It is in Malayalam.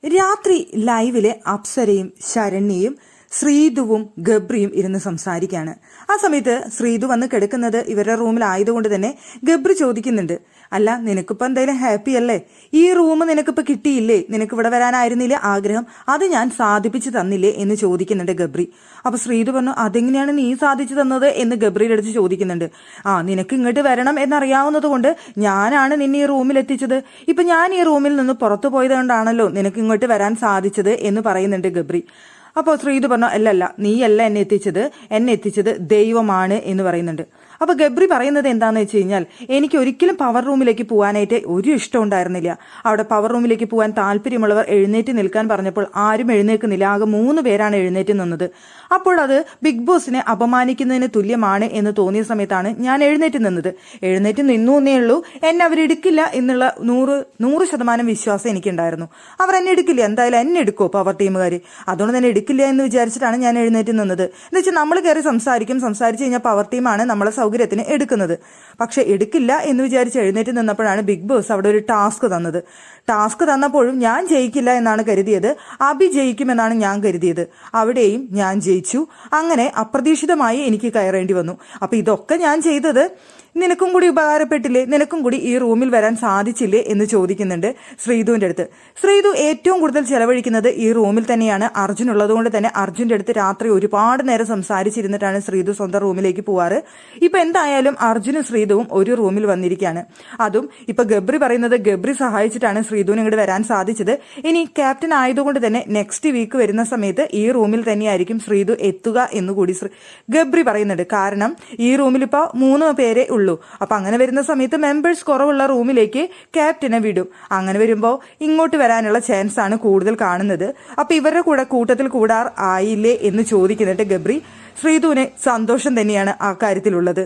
രാത്രി ലൈവിലെ അപ്സരയും ശരണ്യയും ശ്രീതുവും ഗബ്രിയും ഇരുന്ന് സംസാരിക്കുകയാണ്. ആ സമയത്ത് ശ്രീതു വന്ന് കിടക്കുന്നത് ഇവരുടെ റൂമിലായതുകൊണ്ട് തന്നെ ഗബ്രി ചോദിക്കുന്നുണ്ട്, അല്ല നിനക്കിപ്പോ എന്തായാലും ഹാപ്പി അല്ലേ? ഈ റൂം നിനക്കിപ്പോ കിട്ടിയില്ലേ? നിനക്ക് ഇവിടെ വരാനായിരുന്നില്ലേ ആഗ്രഹം? അത് ഞാൻ സാധിപ്പിച്ചു തന്നില്ലേ എന്ന് ചോദിക്കുന്നുണ്ട് ഗബ്രി. അപ്പൊ ശ്രീതു പറഞ്ഞു, അതെങ്ങനെയാണ് നീ സാധിച്ചു തന്നത് എന്ന് ഗബ്രിയുടെ അടുത്ത് ചോദിക്കുന്നുണ്ട്. നിനക്ക് ഇങ്ങോട്ട് വരണം എന്നറിയാവുന്നത് കൊണ്ട് ഞാനാണ് നിന്നെ ഈ റൂമിൽ എത്തിച്ചത്. ഇപ്പൊ ഞാൻ ഈ റൂമിൽ നിന്ന് പുറത്തു പോയത് കൊണ്ടാണല്ലോ നിനക്ക് ഇങ്ങോട്ട് വരാൻ സാധിച്ചത് എന്ന് പറയുന്നുണ്ട് ഗബ്രി. അപ്പോൾ ശ്രീതു പറഞ്ഞു, അല്ലല്ല നീയല്ല എന്നെ എത്തിച്ചത് ദൈവമാണ് എന്ന് പറയുന്നുണ്ട്. അപ്പൊ ഗബ്രി പറയുന്നത് എന്താന്ന് വെച്ച് കഴിഞ്ഞാൽ, എനിക്ക് ഒരിക്കലും പവർ റൂമിലേക്ക് പോകാനായിട്ട് ഒരു ഇഷ്ടം ഉണ്ടായിരുന്നില്ല. അവിടെ പവർ റൂമിലേക്ക് പോകാൻ താല്പര്യമുള്ളവർ എഴുന്നേറ്റ് നിൽക്കാൻ പറഞ്ഞപ്പോൾ ആരും എഴുന്നേൽക്കുന്നില്ല. ആകെ 3 പേരാണ് എഴുന്നേറ്റ് നിന്നത്. അപ്പോൾ അത് ബിഗ് ബോസിനെ അപമാനിക്കുന്നതിന് തുല്യമാണ് എന്ന് തോന്നിയ സമയത്താണ് ഞാൻ എഴുന്നേറ്റ് നിന്നത്. എഴുന്നേറ്റ് നിന്നു എന്നേ ഉള്ളൂ. എന്നെ അവരെടുക്കില്ല എന്നുള്ള 100% വിശ്വാസം എനിക്കുണ്ടായിരുന്നു. അവർ എന്നെ എടുക്കില്ല, എന്തായാലും എന്നെ എടുക്കോ പവർ ടീമുകാർ? അതുകൊണ്ട് തന്നെ എടുക്കില്ല എന്ന് വിചാരിച്ചിട്ടാണ് ഞാൻ എഴുന്നേറ്റ് നിന്നത്. എന്ന് വെച്ചാൽ നമ്മൾ കയറി സംസാരിച്ചു കഴിഞ്ഞാൽ പവർ ടീമാണ് നമ്മളെ സൗകര്യത്തിന് എടുക്കുന്നത്. പക്ഷെ എടുക്കില്ല എന്ന് വിചാരിച്ച് എഴുന്നേറ്റ് നിന്നപ്പോഴാണ് ബിഗ് ബോസ് അവിടെ ഒരു ടാസ്ക് തന്നത്. ടാസ്ക് തന്നപ്പോഴും ഞാൻ ജയിക്കില്ല എന്നാണ് കരുതിയത്, അഭി ജയിക്കുമെന്നാണ് ഞാൻ കരുതിയത്. അവിടെയും ഞാൻ ജയിച്ചു. അങ്ങനെ അപ്രതീക്ഷിതമായി എനിക്ക് കയറേണ്ടി വന്നു. അപ്പൊ ഇതൊക്കെ ഞാൻ ചെയ്തത് നിനക്കും കൂടി ഉപകാരപ്പെട്ടില്ലേ? നിനക്കും കൂടി ഈ റൂമിൽ വരാൻ സാധിച്ചില്ലേ എന്ന് ചോദിക്കുന്നുണ്ട് ശ്രീതുവിന്റെ അടുത്ത്. ശ്രീതു ഏറ്റവും കൂടുതൽ ചെലവഴിക്കുന്നത് ഈ റൂമിൽ തന്നെയാണ്. അർജുൻ ഉള്ളതുകൊണ്ട് തന്നെ അർജുന്റെ അടുത്ത് രാത്രി ഒരുപാട് നേരം സംസാരിച്ചിരുന്നിട്ടാണ് ശ്രീതു സ്വന്തം റൂമിലേക്ക് പോവാറ്. ഇപ്പൊ എന്തായാലും അർജുനും ശ്രീതുവും ഒരു റൂമിൽ വന്നിരിക്കുകയാണ്. അതും ഇപ്പൊ ഗബ്രി പറയുന്നത് ഗബ്രി സഹായിച്ചിട്ടാണ് ശ്രീതുവിന് ഇങ്ങോട്ട് വരാൻ സാധിച്ചത്. ഇനി ക്യാപ്റ്റൻ ആയതുകൊണ്ട് തന്നെ നെക്സ്റ്റ് വീക്ക് വരുന്ന സമയത്ത് ഈ റൂമിൽ തന്നെയായിരിക്കും ശ്രീതു എത്തുക എന്നുകൂടി ഗബ്രി പറയുന്നുണ്ട്. കാരണം ഈ റൂമിൽ ഇപ്പൊ 3 പേരെ ഉള്ളൂ. അപ്പൊ അങ്ങനെ വരുന്ന സമയത്ത് മെമ്പേഴ്സ് കുറവുള്ള റൂമിലേക്ക് ക്യാപ്റ്റനെ വിടും. അങ്ങനെ വരുമ്പോ ഇങ്ങോട്ട് വരാനുള്ള ചാൻസ് ആണ് കൂടുതൽ കാണുന്നത്. അപ്പൊ ഇവരുടെ കൂട്ടത്തിൽ കൂടാർ ആയില്ലേ എന്ന് ചോദിക്കുന്നുണ്ട് ഗബ്രി. ശ്രീതുവിന് സന്തോഷം തന്നെയാണ് ആ കാര്യത്തിലുള്ളത്.